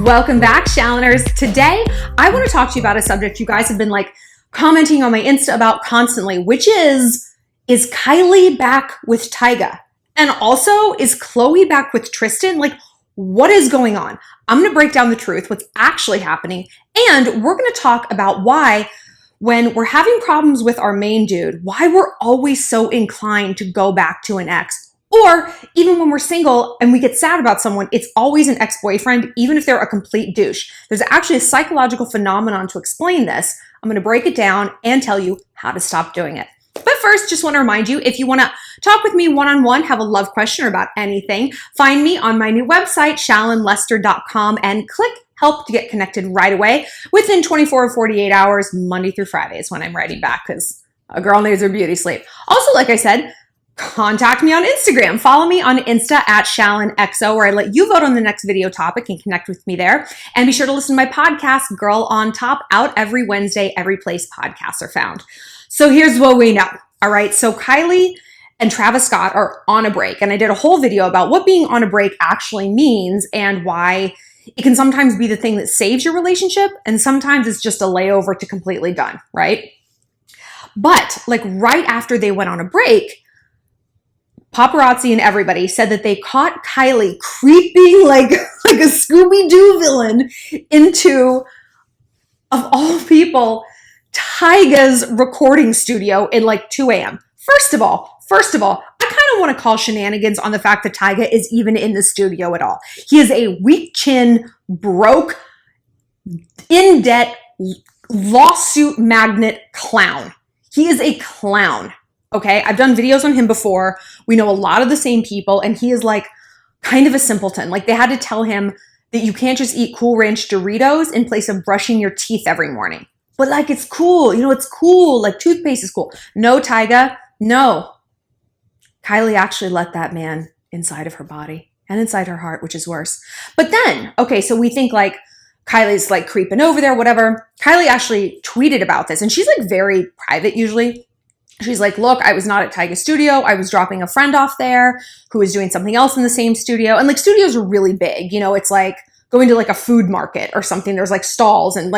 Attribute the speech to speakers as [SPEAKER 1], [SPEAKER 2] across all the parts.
[SPEAKER 1] Welcome back, Shalloners. Today, I want to talk to you about a subject you guys have been commenting on my Insta about constantly, which is Kylie back with Tyga? And also, is Khloe back with Tristan? What is going on? I'm going to break down the truth, what's actually happening, and we're going to talk about why, when we're having problems with our main dude, why we're always so inclined to go back to an ex. Or even when we're single and we get sad about someone, it's always an ex-boyfriend, even if they're a complete douche. There's actually a psychological phenomenon to explain this. I'm going to break it down and tell you how to stop doing it. But first, just want to remind you, if you want to talk with me one-on-one, have a love question or about anything, find me on my new website, shallonlester.com, and click help to get connected right away within 24 or 48 hours, Monday through Friday is when I'm writing back because a girl needs her beauty sleep. Also, like I said, contact me on Instagram. Follow me on Insta at ShallonXO, where I let you vote on the next video topic and connect with me there. And be sure to listen to my podcast, Girl on Top, out every Wednesday, every place podcasts are found. So here's what we know. All right. So Kylie and Travis Scott are on a break. And I did a whole video about what being on a break actually means and why it can sometimes be the thing that saves your relationship. And sometimes it's just a layover to completely done. Right. But right after they went on a break, paparazzi and everybody said that they caught Kylie creeping like a Scooby-Doo villain into, of all people, Tyga's recording studio at 2 a.m. First of all, I kind of want to call shenanigans on the fact that Tyga is even in the studio at all. He is a weak chin, broke, in debt, lawsuit magnet clown. He is a clown. Okay, I've done videos on him before. We know a lot of the same people, and he is kind of a simpleton. They had to tell him that you can't just eat Cool Ranch Doritos in place of brushing your teeth every morning. But it's cool. It's cool. Toothpaste is cool. No, Tyga, no. Kylie actually let that man inside of her body and inside her heart, which is worse. But then, okay, so we think Kylie's creeping over there, whatever. Kylie actually tweeted about this, and she's very private usually. She's look, I was not at Tyga's studio. I was dropping a friend off there who was doing something else in the same studio. And studios are really big. It's going to a food market or something. There's stalls and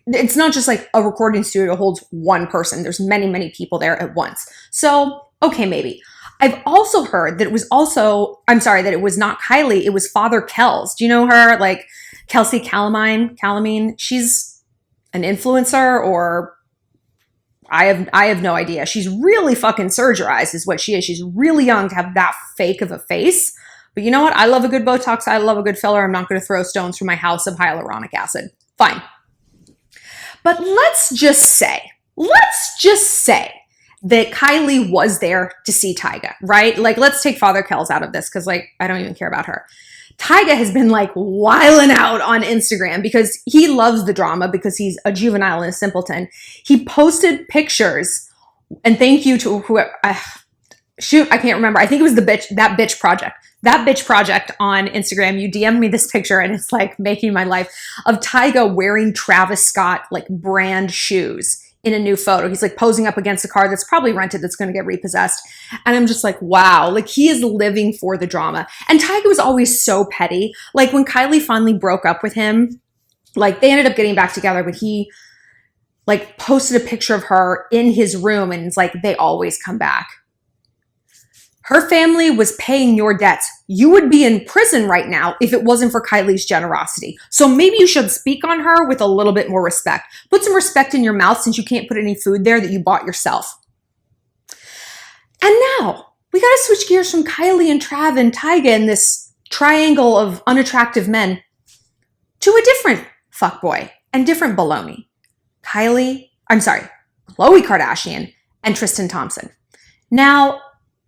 [SPEAKER 1] it's not just a recording studio holds one person. There's many, many people there at once. So, okay, maybe. I've also heard that that it was not Kylie. It was Father Kells. Do you know her? Kelsey Calamine. She's an influencer or I have no idea. She's really fucking surgerized is what she is. She's really young to have that fake of a face. But you know what? I love a good Botox. I love a good filler. I'm not going to throw stones from my house of hyaluronic acid. Fine. But let's just say that Kylie was there to see Tyga, right? Let's take Father Kells out of this because I don't even care about her. Tyga has been wilding out on Instagram because he loves the drama because he's a juvenile and a simpleton. He posted pictures, and thank you to whoever, I can't remember. I think it was that bitch project on Instagram. You DM'd me this picture and it's making my life of Tyga wearing Travis Scott brand shoes in a new photo. He's posing up against a car that's probably rented that's going to get repossessed. And I'm just wow, he is living for the drama. And Tyga was always so petty. When Kylie finally broke up with him, they ended up getting back together, but he posted a picture of her in his room and it's they always come back. Her family was paying your debts. You would be in prison right now if it wasn't for Kylie's generosity. So maybe you should speak on her with a little bit more respect. Put some respect in your mouth since you can't put any food there that you bought yourself. And now we got to switch gears from Kylie and Trav and Tyga and this triangle of unattractive men to a different fuckboy and different baloney. Khloe Kardashian and Tristan Thompson. Now,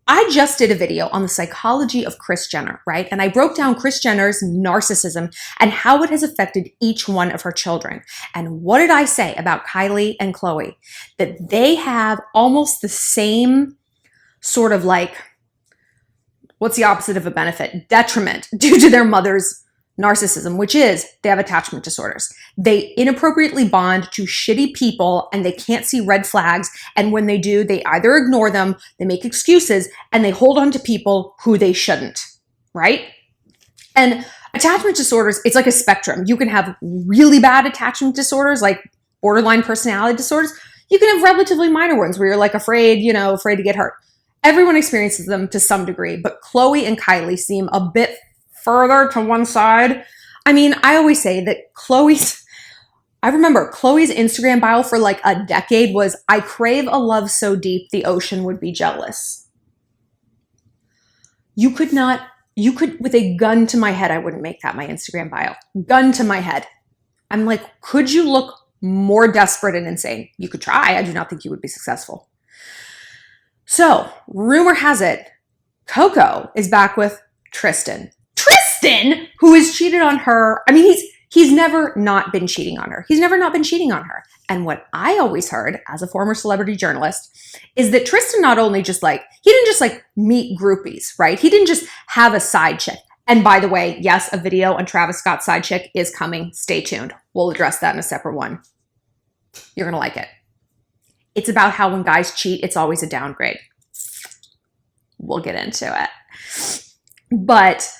[SPEAKER 1] I just did a video on the psychology of Kris Jenner, right? And I broke down Kris Jenner's narcissism and how it has affected each one of her children. And what did I say about Kylie and Khloe? That they have almost the same sort of what's the opposite of a benefit? Detriment due to their mother's narcissism, which is they have attachment disorders. They inappropriately bond to shitty people and they can't see red flags. And when they do, they either ignore them, they make excuses, and they hold on to people who they shouldn't, right? And attachment disorders, it's like a spectrum. You can have really bad attachment disorders, like borderline personality disorders. You can have relatively minor ones where you're like afraid to get hurt. Everyone experiences them to some degree, but Khloe and Kylie seem a bit further to one side. I mean, I always say that I remember Khloe's Instagram bio for like a decade was, "I crave a love so deep the ocean would be jealous." You could, with a gun to my head, I wouldn't make that my Instagram bio. Gun to my head. I'm like, could you look more desperate and insane? You could try. I do not think you would be successful. So, rumor has it, Coco is back with Tristan. Tristan, who has cheated on her. I mean, he's never not been cheating on her. He's never not been cheating on her. And what I always heard as a former celebrity journalist is that Tristan not only he didn't just like meet groupies, right? He didn't just have a side chick. And by the way, yes, a video on Travis Scott's side chick is coming. Stay tuned. We'll address that in a separate one. You're going to like it. It's about how when guys cheat, it's always a downgrade. We'll get into it. But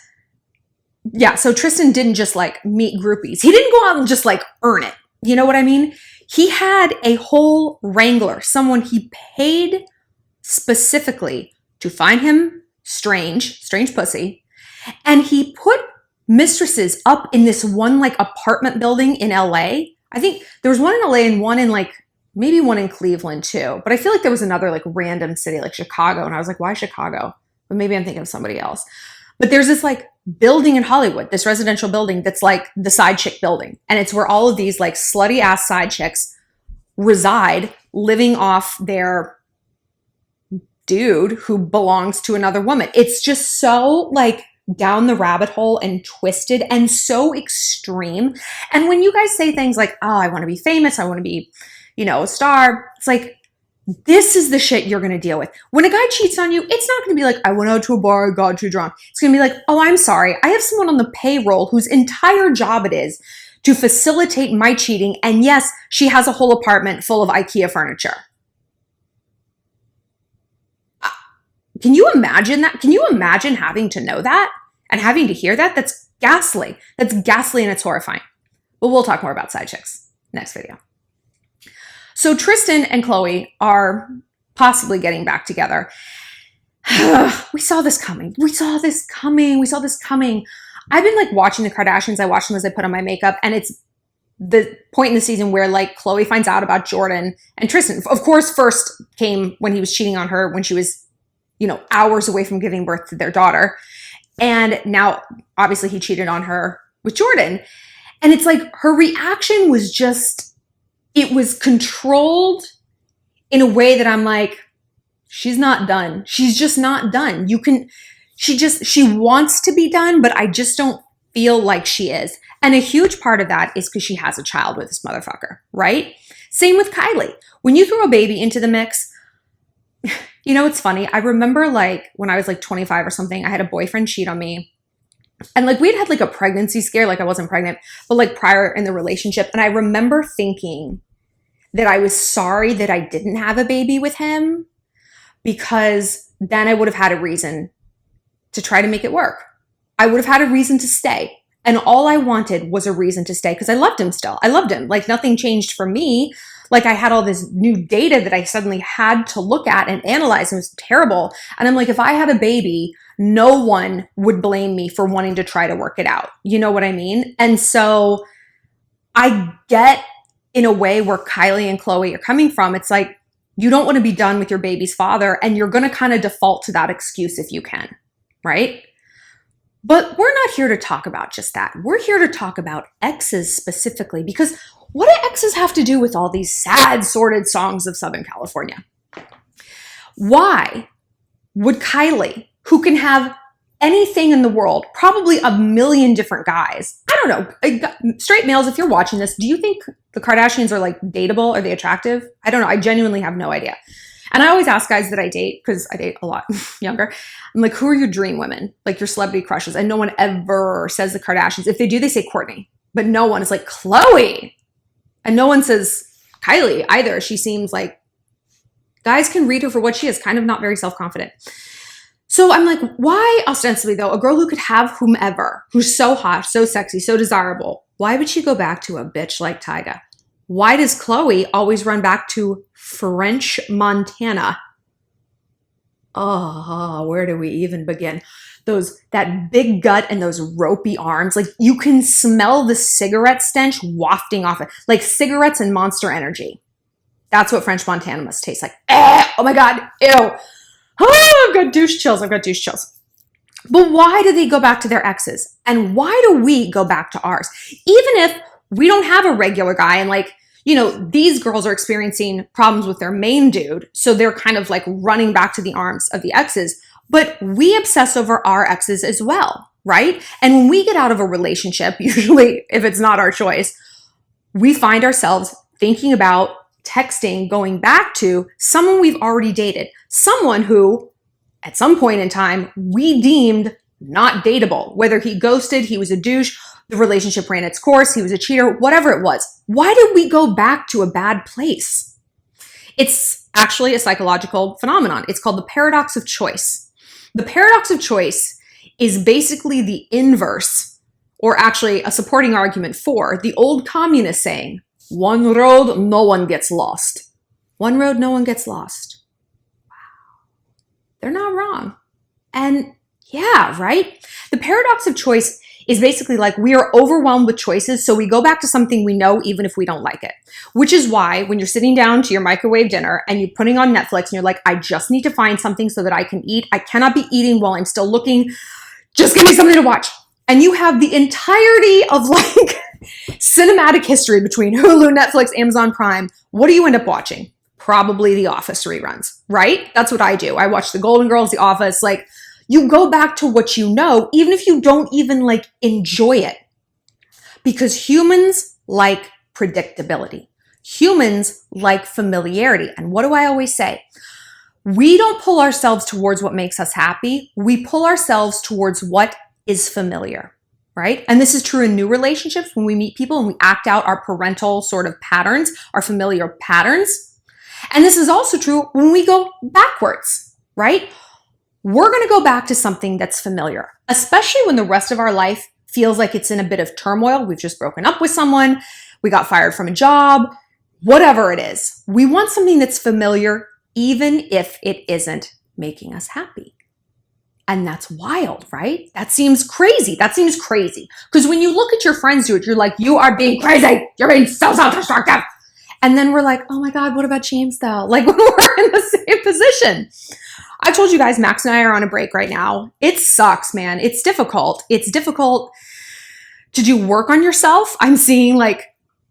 [SPEAKER 1] yeah, so Tristan didn't just like meet groupies. He didn't go out and just like earn it. You know what I mean? He had a whole wrangler, someone he paid specifically to find him strange pussy. And he put mistresses up in this one like apartment building in LA. I think there was one in LA and one in like, maybe one in Cleveland too. But I feel like there was another like random city like Chicago. And I was like, why Chicago? But maybe I'm thinking of somebody else. But there's this like building in Hollywood, this residential building that's like the side chick building. And it's where all of these like slutty ass side chicks reside, living off their dude who belongs to another woman. It's just so like down the rabbit hole and twisted and so extreme. And when you guys say things like, oh, I want to be famous, I want to be, a star, it's like, this is the shit you're going to deal with. When a guy cheats on you, it's not going to be like, I went out to a bar, I got too drunk. It's going to be like, oh, I'm sorry. I have someone on the payroll whose entire job it is to facilitate my cheating. And yes, she has a whole apartment full of IKEA furniture. Can you imagine that? Can you imagine having to know that and having to hear that? That's ghastly. That's ghastly and it's horrifying. But we'll talk more about side chicks next video. So Tristan and Khloe are possibly getting back together. We saw this coming. I've been like watching the Kardashians. I watch them as I put on my makeup. And it's the point in the season where like Khloe finds out about Jordan and Tristan. Of course, first came when he was cheating on her when she was, hours away from giving birth to their daughter. And now obviously he cheated on her with Jordan. And it's like her reaction was just, it was controlled in a way that I'm like, she's not done. She's just not done. She wants to be done, but I just don't feel like she is. And a huge part of that is because she has a child with this motherfucker, right? Same with Kylie. When you throw a baby into the mix, it's funny. I remember like when I was like 25 or something, I had a boyfriend cheat on me. And like we had like a pregnancy scare, like I wasn't pregnant, but like prior in the relationship. And I remember thinking that I was sorry that I didn't have a baby with him because then I would have had a reason to try to make it work. I would have had a reason to stay. And all I wanted was a reason to stay because I loved him still. I loved him. Like nothing changed for me. Like I had all this new data that I suddenly had to look at and analyze. And it was terrible. And I'm like, if I had a baby, no one would blame me for wanting to try to work it out. You know what I mean? And so I get in a way where Kylie and Khloe are coming from. It's like, you don't want to be done with your baby's father and you're going to kind of default to that excuse if you can, right? But we're not here to talk about just that. We're here to talk about exes specifically because what do exes have to do with all these sad, sordid songs of Southern California? Why would Kylie, who can have anything in the world, probably a million different guys, I don't know, straight males, if you're watching this, do you think the Kardashians are like dateable? Are they attractive? I don't know. I genuinely have no idea. And I always ask guys that I date, because I date a lot younger, I'm like, who are your dream women? Like your celebrity crushes. And no one ever says the Kardashians. If they do, they say Kourtney. But no one is like Khloe. And no one says Kylie either. She seems like guys can read her for what she is, kind of not very self-confident. So I'm like, why ostensibly though, a girl who could have whomever, who's so hot, so sexy, so desirable, why would she go back to a bitch like Tyga? Why does Khloe always run back to French Montana? Oh, where do we even begin? That big gut and those ropey arms, like you can smell the cigarette stench wafting off it, like cigarettes and Monster Energy. That's what French Montana must taste like. Oh my God, ew. Oh, I've got douche chills. But why do they go back to their exes? And why do we go back to ours? Even if we don't have a regular guy and like, these girls are experiencing problems with their main dude. So they're kind of like running back to the arms of the exes, but we obsess over our exes as well, right? And when we get out of a relationship, usually if it's not our choice, we find ourselves thinking about texting, going back to someone we've already dated, someone who at some point in time we deemed not dateable, whether he ghosted, he was a douche, the relationship ran its course, he was a cheater, whatever it was. Why did we go back to a bad place? It's actually a psychological phenomenon. It's called the paradox of choice. The paradox of choice is basically the inverse, or actually a supporting argument for the old communist saying, one road, no one gets lost. One road, no one gets lost. Wow. They're not wrong. And yeah, right? The paradox of choice is basically like we are overwhelmed with choices, so we go back to something we know even if we don't like it. Which is why when you're sitting down to your microwave dinner and you're putting on Netflix and you're like, I just need to find something so that I can eat. I cannot be eating while I'm still looking. Just give me something to watch. And you have the entirety of like cinematic history between Hulu, Netflix, Amazon Prime. What do you end up watching? Probably The Office reruns, right? That's what I do. I watch The Golden Girls, The Office. Like, you go back to what you know, even if you don't even like enjoy it. Because humans like predictability. Humans like familiarity. And what do I always say? We don't pull ourselves towards what makes us happy. We pull ourselves towards what is familiar, right? And this is true in new relationships when we meet people and we act out our parental sort of patterns, our familiar patterns. And this is also true when we go backwards, right? We're going to go back to something that's familiar, especially when the rest of our life feels like it's in a bit of turmoil. We've just broken up with someone. We got fired from a job, whatever it is. We want something that's familiar, even if it isn't making us happy. And that's wild, right? That seems crazy. Because when you look at your friends do it, you're like, you are being crazy. You're being so self-destructive. And then we're like, oh my God, what about James though? Like when we're in the same position. I told you guys, Max and I are on a break right now. It sucks, man. It's difficult. It's difficult to do work on yourself. I'm seeing like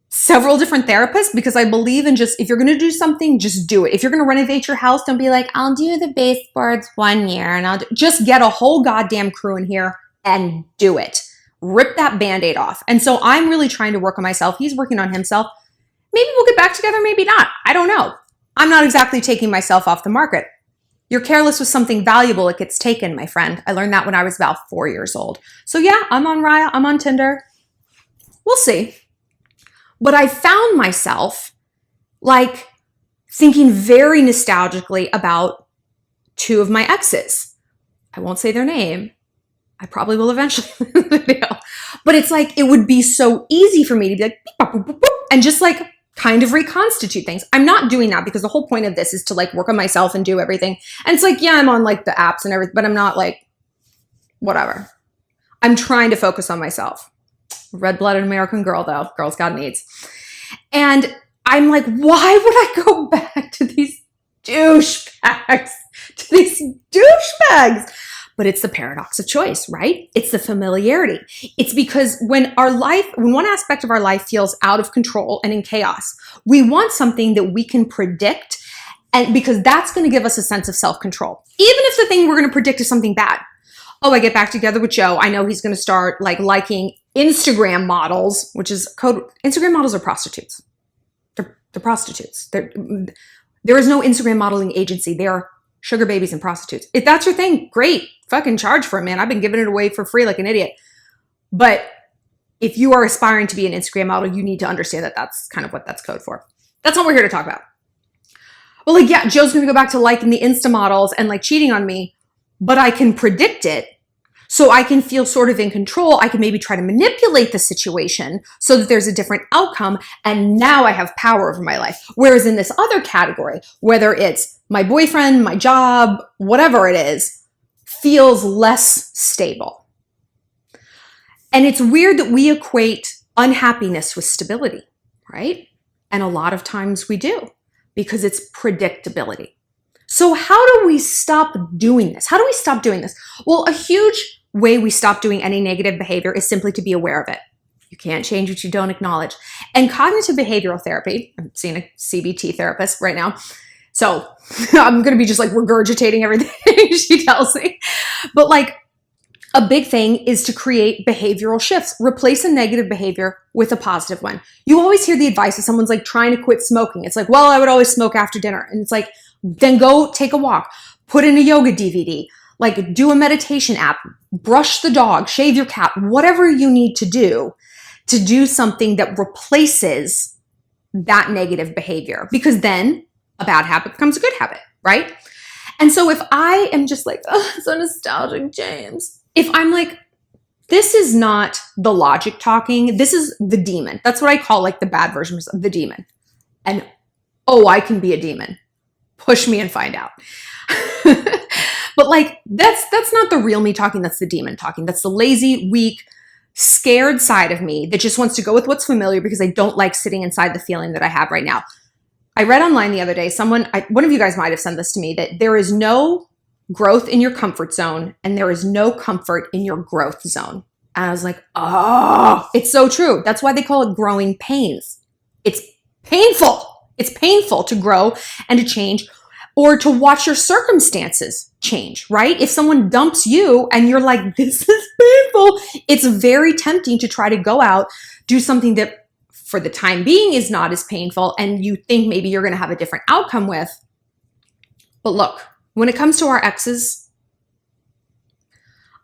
[SPEAKER 1] several different therapists because I believe in just, if you're going to do something, just do it. If you're going to renovate your house, don't be like, I'll do the baseboards 1 year and just get a whole goddamn crew in here and do it. Rip that Band-Aid off. And so I'm really trying to work on myself. He's working on himself. Maybe we'll get back together, maybe not. I don't know. I'm not exactly taking myself off the market. You're careless with something valuable, it gets taken, my friend. I learned that when I was about 4 years old. So yeah, I'm on Raya, I'm on Tinder. We'll see. But I found myself like thinking very nostalgically about 2 of my exes. I won't say their name. I probably will eventually in the video. But it's like, it would be so easy for me to be like, beep, boop, boop, boop, boop, and just like kind of reconstitute things. I'm not doing that because the whole point of this is to like work on myself and do everything. And it's like, yeah, I'm on like the apps and everything, but I'm not like, whatever. I'm trying to focus on myself. Red-blooded American girl though. Girl's got needs. And I'm like, why would I go back to these douchebags? But it's the paradox of choice, right? It's the familiarity. It's because when one aspect of our life feels out of control and in chaos, we want something that we can predict, and because that's going to give us a sense of self-control. Even if the thing we're going to predict is something bad. Oh, I get back together with Joe. I know he's going to start like liking Instagram models, which is code. Instagram models are prostitutes. They're prostitutes. There is no Instagram modeling agency. They are sugar babies and prostitutes. If that's your thing, great. Fucking charge for it, man. I've been giving it away for free like an idiot. But if you are aspiring to be an Instagram model, you need to understand that that's kind of what that's code for. That's not what we're here to talk about. Well, like, yeah, Joe's going to go back to liking the Insta models and like cheating on me. but I can predict it. So I can feel sort of in control. I can maybe try to manipulate the situation so that there's a different outcome. And now I have power over my life. Whereas in this other category, whether it's my boyfriend, my job, whatever it is, feels less stable. And it's weird that we equate unhappiness with stability, right? And a lot of times we do because it's predictability. So how do we stop doing this? How do we stop doing this? Well, a huge way we stop doing any negative behavior is simply to be aware of it. You can't change what you don't acknowledge. And cognitive behavioral therapy, I'm seeing a CBT therapist right now, so I'm going to be just like regurgitating everything she tells me. But like a big thing is to create behavioral shifts. Replace a negative behavior with a positive one. You always hear the advice if someone's like trying to quit smoking. It's like, well, I would always smoke after dinner. And it's like, then go take a walk, put in a yoga DVD, like do a meditation app, brush the dog, shave your cat, whatever you need to do something that replaces that negative behavior, because then a bad habit becomes a good habit, right? And so if I am just like, oh, so nostalgic, James, if I'm like, this is not the logic talking, this is the demon. That's what I call like the bad version of the demon. And oh, I can be a demon. Push me and find out. But like, that's not the real me talking. That's the demon talking. That's the lazy, weak, scared side of me that just wants to go with what's familiar because I don't like sitting inside the feeling that I have right now. I read online the other day, one of you guys might have sent this to me, that there is no growth in your comfort zone and there is no comfort in your growth zone. And I was like, oh, it's so true. That's why they call it growing pains. It's painful. It's painful to grow and to change, or to watch your circumstances change, right? If someone dumps you and you're like, this is painful, it's very tempting to try to go out, do something that for the time being is not as painful and you think maybe you're going to have a different outcome with. But look, when it comes to our exes,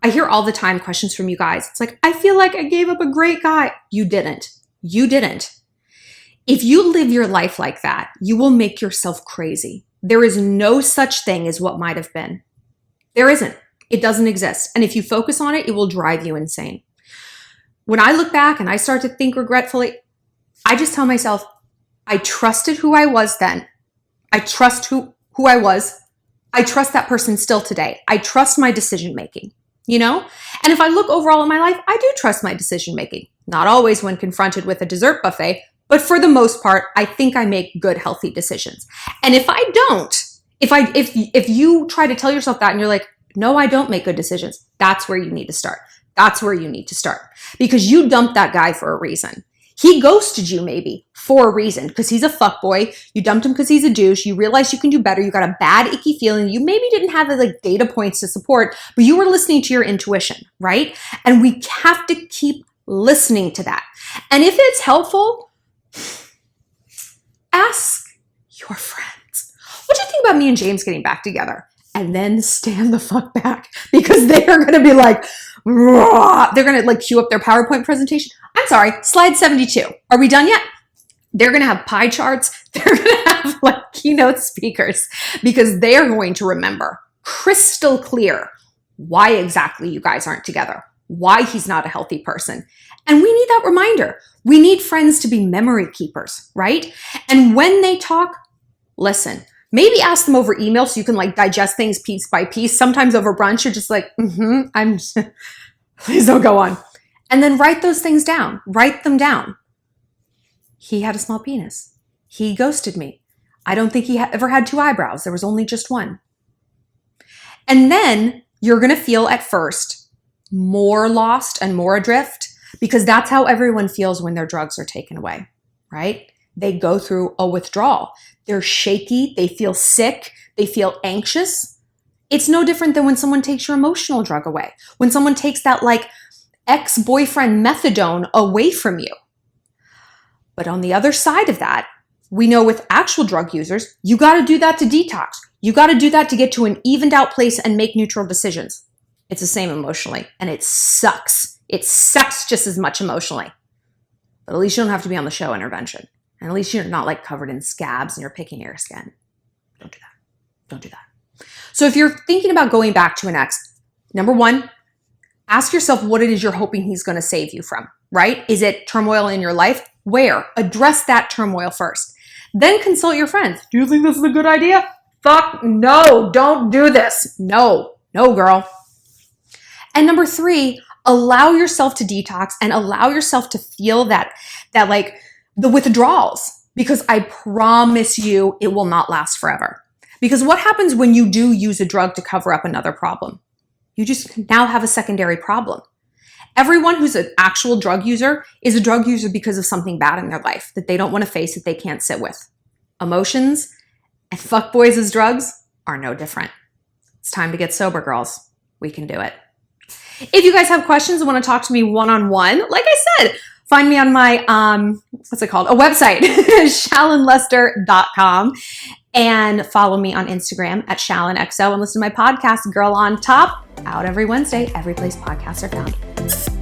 [SPEAKER 1] I hear all the time questions from you guys. It's like, I feel like I gave up a great guy. You didn't. You didn't. If you live your life like that, you will make yourself crazy. There is no such thing as what might have been. There isn't. It doesn't exist. And if you focus on it, it will drive you insane. When I look back and I start to think regretfully, I just tell myself, I trusted who I was then. I trust who I was. I trust that person still today. I trust my decision making, you know? And if I look overall in my life, I do trust my decision making. Not always when confronted with a dessert buffet, but for the most part, I think I make good, healthy decisions. And if I don't, if you try to tell yourself that and you're like, no, I don't make good decisions, that's where you need to start. That's where you need to start. Because you dumped that guy for a reason. He ghosted you maybe for a reason, because he's a fuckboy. You dumped him because he's a douche. You realized you can do better. You got a bad, icky feeling. You maybe didn't have like data points to support, but you were listening to your intuition, right? And we have to keep listening to that. And if it's helpful, ask your friends, what do you think about me and James getting back together? And then stand the fuck back, because they are going to be like, raw. They're going to like cue up their PowerPoint presentation. I'm sorry, slide 72. Are we done yet? They're going to have pie charts. They're going to have like keynote speakers, because they are going to remember crystal clear why exactly you guys aren't together, why he's not a healthy person. And we need that reminder. We need friends to be memory keepers, right? And when they talk, listen. Maybe ask them over email so you can like digest things piece by piece. Sometimes over brunch, you're just like, please don't go on. And then write those things down. Write them down. He had a small penis. He ghosted me. I don't think he ever had two eyebrows. There was only just one. And then you're going to feel at first more lost and more adrift, because that's how everyone feels when their drugs are taken away, right? They go through a withdrawal. They're shaky. They feel sick. They feel anxious. It's no different than when someone takes your emotional drug away. When someone takes that like ex-boyfriend methadone away from you. But on the other side of that, we know with actual drug users, you got to do that to detox. You got to do that to get to an evened out place and make neutral decisions. It's the same emotionally, and it sucks. It sucks just as much emotionally. But at least you don't have to be on the show intervention. And at least you're not like covered in scabs and you're picking your skin. Don't do that. Don't do that. So if you're thinking about going back to an ex, number one, ask yourself what it is you're hoping he's going to save you from, right? Is it turmoil in your life? Where? Address that turmoil first. Then consult your friends. Do you think this is a good idea? Fuck no, don't do this. No, girl. And number three, allow yourself to detox and allow yourself to feel that like the withdrawals, because I promise you it will not last forever. Because what happens when you do use a drug to cover up another problem? You just now have a secondary problem. Everyone who's an actual drug user is a drug user because of something bad in their life that they don't want to face, that they can't sit with. Emotions and fuckboys as drugs are no different. It's time to get sober, girls. We can do it. If you guys have questions and want to talk to me one-on-one, like I said, find me on my, what's it called? A website, shallonlester.com. And follow me on Instagram at ShallonXO and listen to my podcast, Girl on Top, out every Wednesday, every place podcasts are found.